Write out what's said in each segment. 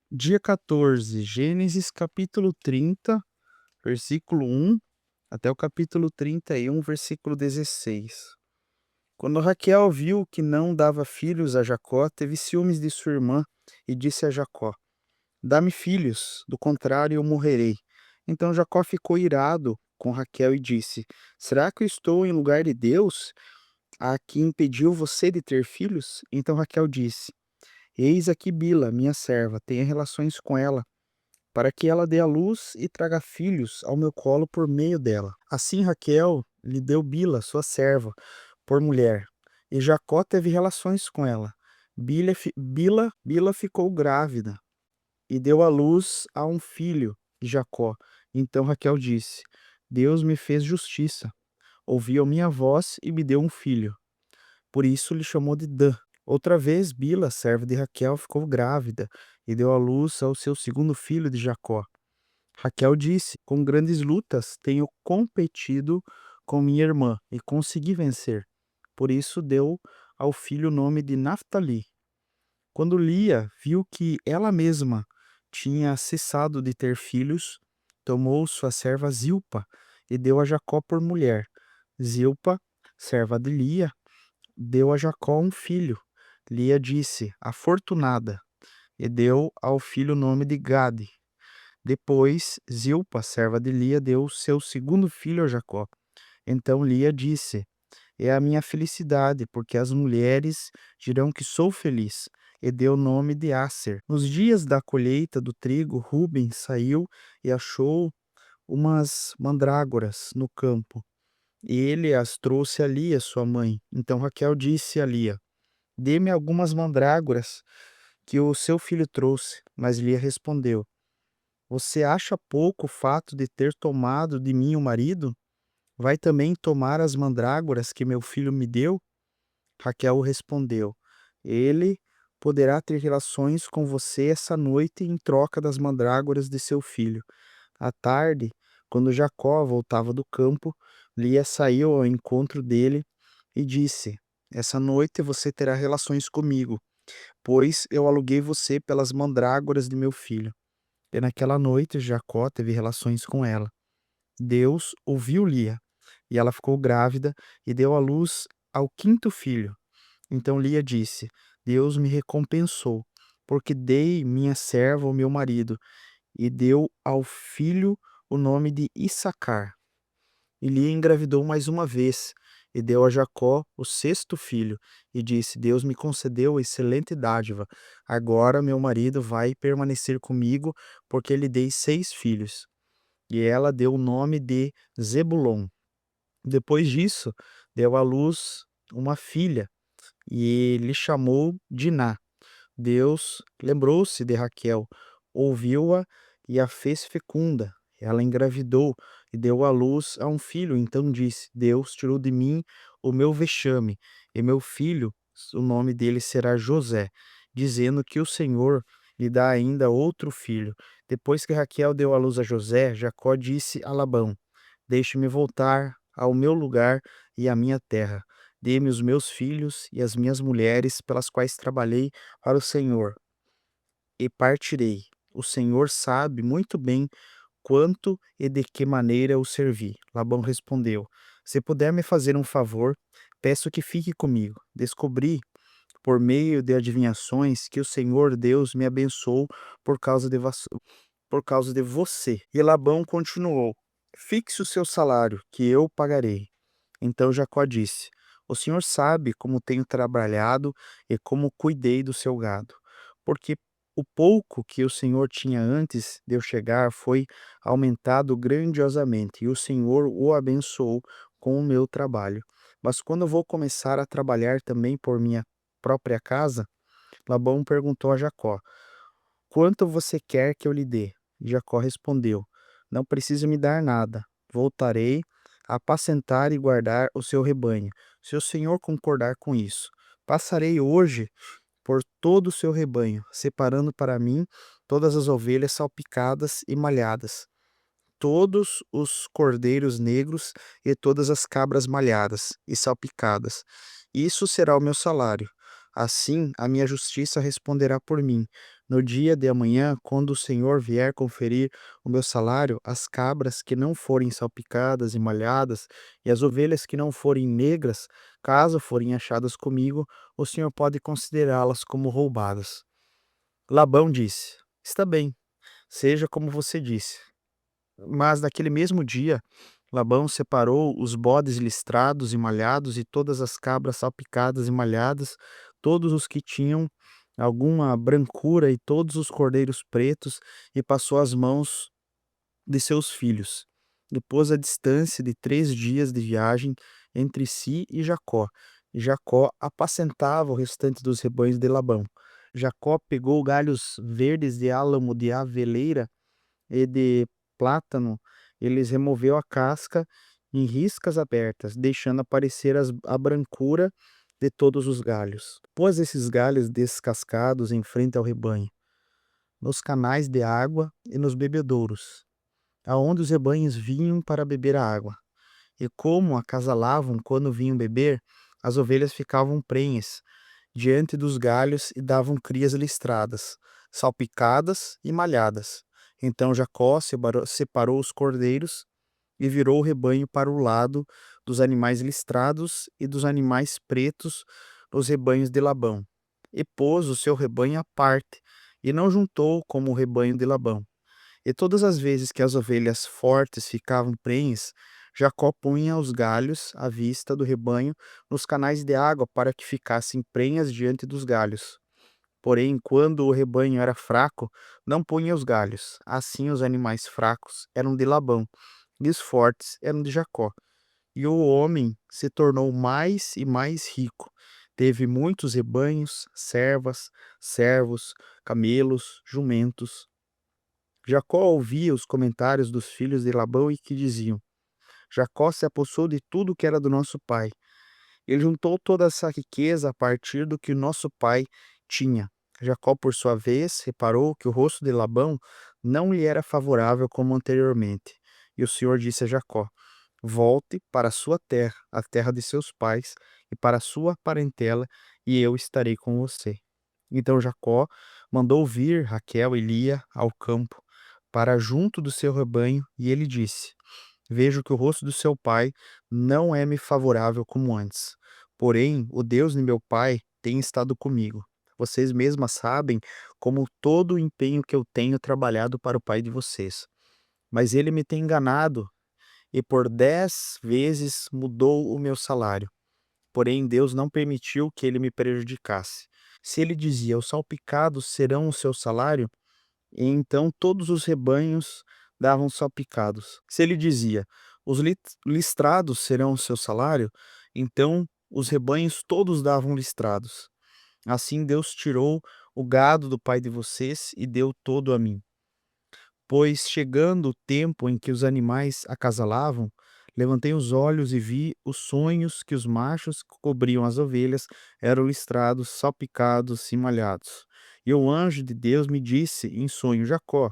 Dia 14, Gênesis capítulo 30, versículo 1 até o capítulo 31, versículo 16. Quando Raquel viu que não dava filhos a Jacó, teve ciúmes de sua irmã e disse a Jacó: Dá-me filhos, do contrário eu morrerei. Então Jacó ficou irado com Raquel e disse: Será que eu estou em lugar de Deus, a que impediu você de ter filhos? Então Raquel disse: Eis aqui Bila, minha serva, tenha relações com ela para que ela dê à luz e traga filhos ao meu colo por meio dela. Assim Raquel lhe deu Bila, sua serva, por mulher, e Jacó teve relações com ela. Bila ficou grávida e deu à luz a um filho de Jacó. Então Raquel disse: Deus me fez justiça, ouviu a minha voz e me deu um filho. Por isso lhe chamou de Dan. Outra vez Bila, serva de Raquel, ficou grávida e deu à luz ao seu segundo filho de Jacó. Raquel disse: Com grandes lutas tenho competido com minha irmã e consegui vencer. Por isso deu ao filho o nome de Naftali. Quando Lia viu que ela mesma tinha cessado de ter filhos, tomou sua serva Zilpa e deu a Jacó por mulher. Zilpa, serva de Lia, deu a Jacó um filho. Lia disse: Afortunada, e deu ao filho o nome de Gade. Depois, Zilpa, serva de Lia, deu seu segundo filho a Jacó. Então Lia disse: É a minha felicidade, porque as mulheres dirão que sou feliz. E deu o nome de Asser. Nos dias da colheita do trigo, Ruben saiu e achou umas mandrágoras no campo. E ele as trouxe a Lia, sua mãe. Então Raquel disse a Lia: Dê-me algumas mandrágoras que o seu filho trouxe. Mas Lia respondeu: Você acha pouco o fato de ter tomado de mim o marido? Vai também tomar as mandrágoras que meu filho me deu? Raquel respondeu: Ele poderá ter relações com você essa noite em troca das mandrágoras de seu filho. À tarde, quando Jacó voltava do campo, Lia saiu ao encontro dele e disse: Essa noite você terá relações comigo, pois eu aluguei você pelas mandrágoras de meu filho. E naquela noite Jacó teve relações com ela. Deus ouviu Lia, e ela ficou grávida e deu à luz ao quinto filho. Então Lia disse: Deus me recompensou, porque dei minha serva ao meu marido, e deu ao filho o nome de Issacar. E Lia engravidou mais uma vez, e deu a Jacó o sexto filho, e disse: Deus me concedeu excelente dádiva. Agora meu marido vai permanecer comigo, porque lhe dei 6 filhos. E ela deu o nome de Zebulon. Depois disso, deu à luz uma filha, e lhe chamou Diná. Deus lembrou-se de Raquel, ouviu-a e a fez fecunda. Ela engravidou e deu à luz a um filho. Então disse: Deus tirou de mim o meu vexame, e meu filho, o nome dele será José, dizendo que o Senhor lhe dá ainda outro filho. Depois que Raquel deu à luz a José, Jacó disse a Labão: Deixe-me voltar ao meu lugar e à minha terra. Dê-me os meus filhos e as minhas mulheres pelas quais trabalhei para o Senhor, e partirei. O Senhor sabe muito bem quanto e de que maneira o servi. Labão respondeu: Se puder me fazer um favor, peço que fique comigo. Descobri, por meio de adivinhações, que o Senhor Deus me abençoou por causa por causa de você. E Labão continuou: Fixe o seu salário, que eu pagarei. Então Jacó disse: O senhor sabe como tenho trabalhado e como cuidei do seu gado, porque o pouco que o senhor tinha antes de eu chegar foi aumentado grandiosamente, e o senhor o abençoou com o meu trabalho. Mas quando eu vou começar a trabalhar também por minha própria casa, Labão perguntou a Jacó: Quanto você quer que eu lhe dê? Jacó respondeu: Não precisa me dar nada. Voltarei a apacentar e guardar o seu rebanho, se o senhor concordar com isso. Passarei hoje por todo o seu rebanho, separando para mim todas as ovelhas salpicadas e malhadas, todos os cordeiros negros e todas as cabras malhadas e salpicadas. Isso será o meu salário. Assim a minha justiça responderá por mim, No dia de amanhã, quando o Senhor vier conferir o meu salário, as cabras que não forem salpicadas e malhadas, e as ovelhas que não forem negras, caso forem achadas comigo, o Senhor pode considerá-las como roubadas. Labão disse: Está bem, seja como você disse. Mas naquele mesmo dia, Labão separou os bodes listrados e malhados e todas as cabras salpicadas e malhadas, todos os que tinham alguma brancura e todos os cordeiros pretos, e passou as mãos de seus filhos. E pôs a distância de 3 dias de viagem entre si e Jacó. E Jacó apacentava o restante dos rebanhos de Labão. Jacó pegou galhos verdes de álamo de aveleira e de plátano, eles removeu a casca em riscas abertas, deixando aparecer a brancura de todos os galhos. Pôs esses galhos descascados em frente ao rebanho, nos canais de água e nos bebedouros, aonde os rebanhos vinham para beber a água. E como acasalavam quando vinham beber, as ovelhas ficavam prenhes diante dos galhos e davam crias listradas, salpicadas e malhadas. Então Jacó separou os cordeiros e virou o rebanho para o lado dos animais listrados e dos animais pretos nos rebanhos de Labão. E pôs o seu rebanho à parte, e não juntou como o rebanho de Labão. E todas as vezes que as ovelhas fortes ficavam prenhes, Jacó punha os galhos à vista do rebanho nos canais de água para que ficassem prenhas diante dos galhos. Porém, quando o rebanho era fraco, não punha os galhos. Assim, os animais fracos eram de Labão, e os fortes eram de Jacó. E o homem se tornou mais e mais rico. Teve muitos rebanhos, servas, servos, camelos, jumentos. Jacó ouvia os comentários dos filhos de Labão e que diziam: Jacó se apossou de tudo que era do nosso pai. Ele juntou toda essa riqueza a partir do que nosso pai tinha. Jacó, por sua vez, reparou que o rosto de Labão não lhe era favorável como anteriormente. E o Senhor disse a Jacó: Volte para a sua terra, a terra de seus pais, e para a sua parentela, e eu estarei com você. Então Jacó mandou vir Raquel e Lia ao campo para junto do seu rebanho, e ele disse: Vejo que o rosto do seu pai não é-me favorável como antes. Porém, o Deus de meu pai tem estado comigo. Vocês mesmas sabem como todo o empenho que eu tenho trabalhado para o pai de vocês. Mas ele me tem enganado e por 10 vezes mudou o meu salário. Porém, Deus não permitiu que ele me prejudicasse. Se ele dizia: Os salpicados serão o seu salário, e então todos os rebanhos davam salpicados. Se ele dizia: Os listrados serão o seu salário, então os rebanhos todos davam listrados. Assim Deus tirou o gado do pai de vocês e deu todo a mim. Pois chegando o tempo em que os animais acasalavam, levantei os olhos e vi os sonhos que os machos que cobriam as ovelhas eram listrados, salpicados e malhados. E o anjo de Deus me disse em sonho: Jacó.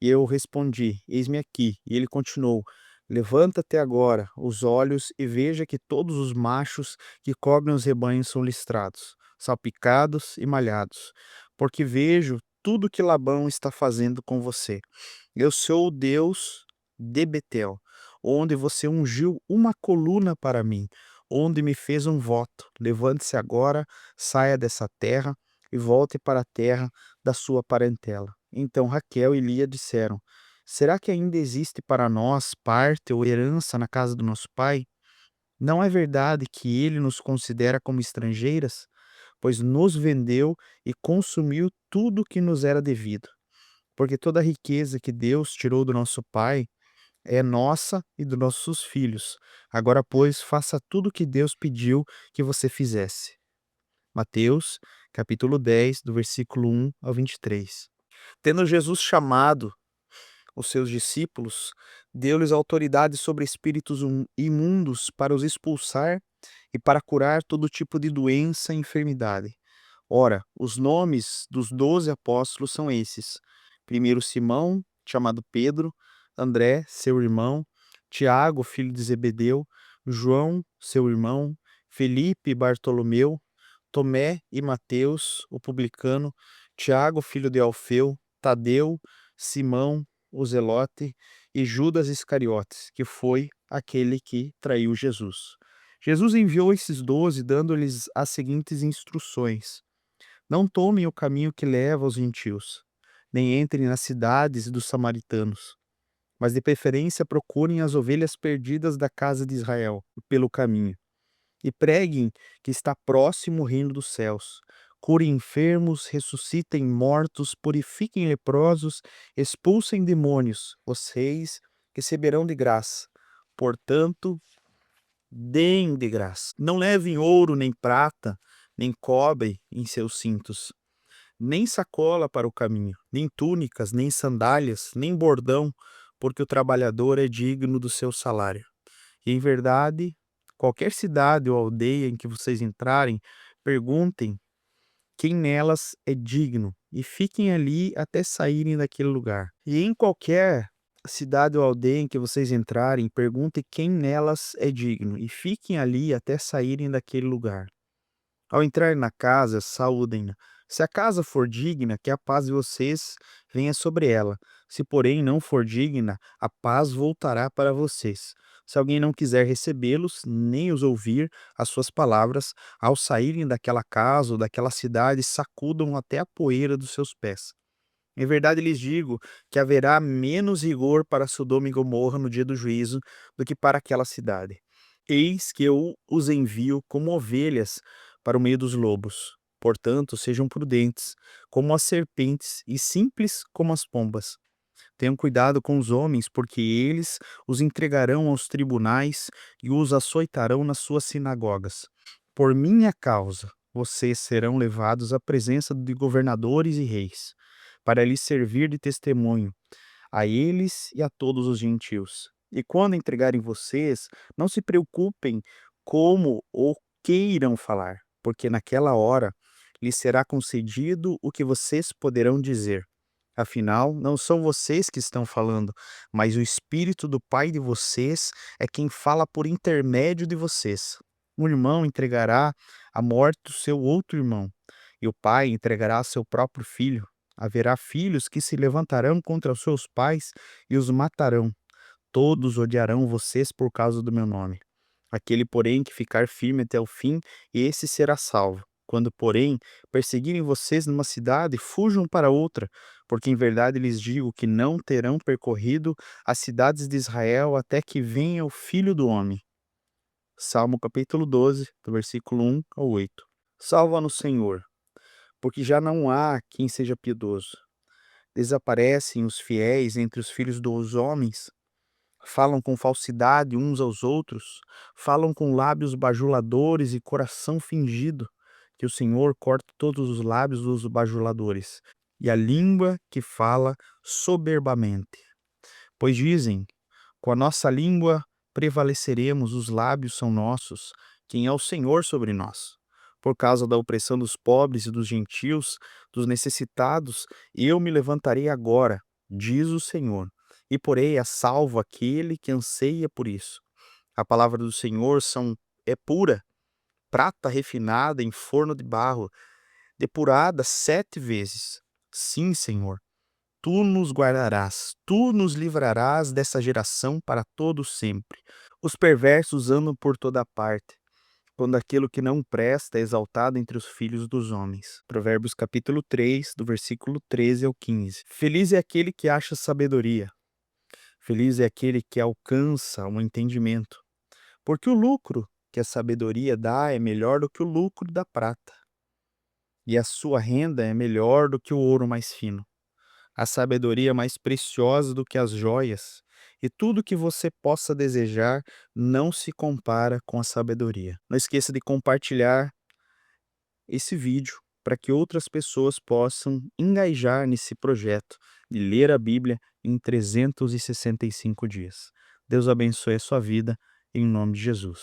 E eu respondi: Eis-me aqui. E ele continuou: Levanta-te agora os olhos e veja que todos os machos que cobrem os rebanhos são listrados, salpicados e malhados, porque vejo tudo que Labão está fazendo com você. Eu sou o Deus de Betel, onde você ungiu uma coluna para mim, onde me fez um voto. Levante-se agora, saia dessa terra e volte para a terra da sua parentela. Então Raquel e Lia disseram: Será que ainda existe para nós parte ou herança na casa do nosso pai? Não é verdade que ele nos considera como estrangeiras? Pois nos vendeu e consumiu tudo que nos era devido. Porque toda a riqueza que Deus tirou do nosso pai é nossa e dos nossos filhos. Agora, pois, faça tudo o que Deus pediu que você fizesse. Mateus, capítulo 10, do versículo 1 ao 23. Tendo Jesus chamado os seus discípulos, deu-lhes autoridade sobre espíritos imundos para os expulsar e para curar todo tipo de doença e enfermidade. Ora, os nomes dos 12 apóstolos são esses: primeiro Simão, chamado Pedro, André, seu irmão, Tiago, filho de Zebedeu, João, seu irmão, Felipe e Bartolomeu, Tomé e Mateus, o publicano, Tiago, filho de Alfeu, Tadeu, Simão, o Zelote e Judas Iscariotes, que foi aquele que traiu Jesus. Jesus enviou esses 12, dando-lhes as seguintes instruções: não tomem o caminho que leva aos gentios, nem entrem nas cidades dos samaritanos, mas de preferência procurem as ovelhas perdidas da casa de Israel pelo caminho. E preguem que está próximo o reino dos céus. Curem enfermos, ressuscitem mortos, purifiquem leprosos, expulsem demônios. Vocês receberão de graça. Portanto, deem de graça. Não levem ouro, nem prata, nem cobre em seus cintos, nem sacola para o caminho, nem túnicas, nem sandálias, nem bordão, porque o trabalhador é digno do seu salário. E em verdade, qualquer cidade ou aldeia em que vocês entrarem, perguntem quem nelas é digno e fiquem ali até saírem daquele lugar. E em qualquer cidade ou aldeia em que vocês entrarem, perguntem quem nelas é digno e fiquem ali até saírem daquele lugar. Ao entrar na casa, saúdem-na. Se a casa for digna, que a paz de vocês venha sobre ela. Se, porém, não for digna, a paz voltará para vocês. Se alguém não quiser recebê-los, nem os ouvir as suas palavras, ao saírem daquela casa ou daquela cidade, sacudam até a poeira dos seus pés. Em verdade lhes digo que haverá menos rigor para Sodoma e Gomorra no dia do juízo do que para aquela cidade. Eis que eu os envio como ovelhas para o meio dos lobos. Portanto, sejam prudentes como as serpentes e simples como as pombas. Tenham cuidado com os homens, porque eles os entregarão aos tribunais e os açoitarão nas suas sinagogas. Por minha causa, vocês serão levados à presença de governadores e reis, para lhes servir de testemunho a eles e a todos os gentios. E quando entregarem vocês, não se preocupem como ou queiram falar, porque naquela hora lhes será concedido o que vocês poderão dizer. Afinal, não são vocês que estão falando, mas o Espírito do Pai de vocês é quem fala por intermédio de vocês. Um irmão entregará à morte o seu outro irmão, e o pai entregará seu próprio filho. Haverá filhos que se levantarão contra os seus pais e os matarão. Todos odiarão vocês por causa do meu nome. Aquele, porém, que ficar firme até o fim, esse será salvo. Quando, porém, perseguirem vocês numa cidade, fujam para outra, porque em verdade lhes digo que não terão percorrido as cidades de Israel até que venha o Filho do Homem. Salmo capítulo 12, do versículo 1 ao 8. Salva-nos, Senhor, porque já não há quem seja piedoso. Desaparecem os fiéis entre os filhos dos homens. Falam com falsidade uns aos outros, falam com lábios bajuladores e coração fingido. Que o Senhor corte todos os lábios dos bajuladores e a língua que fala soberbamente. Pois dizem: com a nossa língua prevaleceremos, os lábios são nossos, quem é o Senhor sobre nós. Por causa da opressão dos pobres e dos gentios, dos necessitados, eu me levantarei agora, diz o Senhor, e porei a salvo aquele que anseia por isso. A palavra do Senhor é pura, prata refinada em forno de barro, depurada 7 vezes. Sim, Senhor, tu nos guardarás, tu nos livrarás dessa geração para todo sempre. Os perversos andam por toda parte, quando aquilo que não presta é exaltado entre os filhos dos homens. Provérbios capítulo 3, do versículo 13 ao 15. Feliz é aquele que acha sabedoria. Feliz é aquele que alcança o entendimento, porque o lucro que a sabedoria dá é melhor do que o lucro da prata, e a sua renda é melhor do que o ouro mais fino. A sabedoria é mais preciosa do que as joias, e tudo que você possa desejar não se compara com a sabedoria. Não esqueça de compartilhar esse vídeo para que outras pessoas possam engajar nesse projeto de ler a Bíblia em 365 dias. Deus abençoe a sua vida, em nome de Jesus.